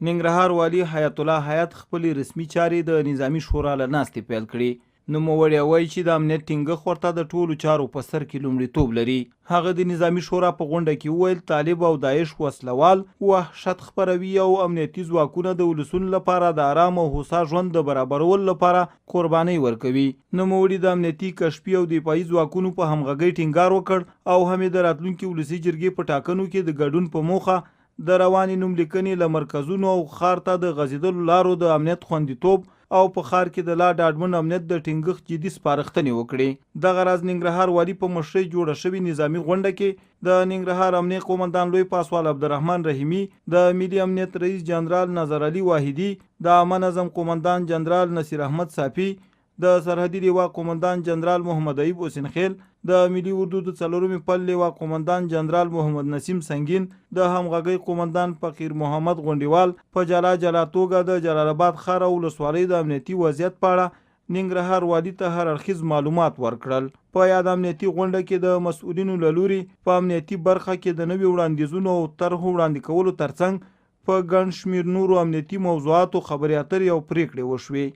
ننګرهار والي حیات الله حیات خپلې رسمي چارې د نظامي شورا له ناستې پیل کړې. نوموړی وایي چې د امنیت ټینګښت ورته د ټولو چارو په سر کې لومړیتوب لري. هغه د نظامي شورا په غونډه کې وویل طالب او داعش وسلوال وحشت خپروي او امنیتي ځواکونه د ولسونو لپاره د آرام او هوسا ژوند د برابرولو لپاره قربانۍ ورکوي. نوموړي د امنیتي کشفي او دفاعي ځواکونو په همغږۍ ټینګار وکړ او هم د راتلونکي ولسي جرګې په ټاکنو کې د ګډون په موخه د رواني نوملیکنې له مرکزونو او ښار ته د غځېدلو لارو د امنیت خوندیتوب او په ښار کې د لا ډاډمن امنیت د ټینګښت جدي سپارښتنې وکړې. دغه راز ننګرهار والي په مشرۍ جوړه شوې نظامي غونډه کې د ننګرهار امنیه قومندان لوی پاسوال عبدالرحمن رحیمي، د ملي امنیت رئیس جنرال نظر علي واحدي، د عامه نظم قومندان جنرال نصیر احمد صافي، د سرحدي لیوا قومندان جنرال محمد ایوب حسینخیل، د ملي اردو د څلورمې پل لیوا قومندان جنرال محمد نسیم سنگین، د همغږۍ قومندان فقیر محمد غونډیوال په جلا جلا توګه د جلال آباد ښار او ولسوالۍ د امنیتي وضعیت په اړه ننګرهار والي ته هر اړخیز معلومات ورکړل. په یاد امنیتي غونډه کې د مسؤلینو له لوري په امنیتي برخه کې د نوي وړاندیزونو او طرحو وړاندې کولو ترڅنګ په ګڼ شمېر نورو امنیتي موضوعاتو خبرې اترې او پریکړې وشوې.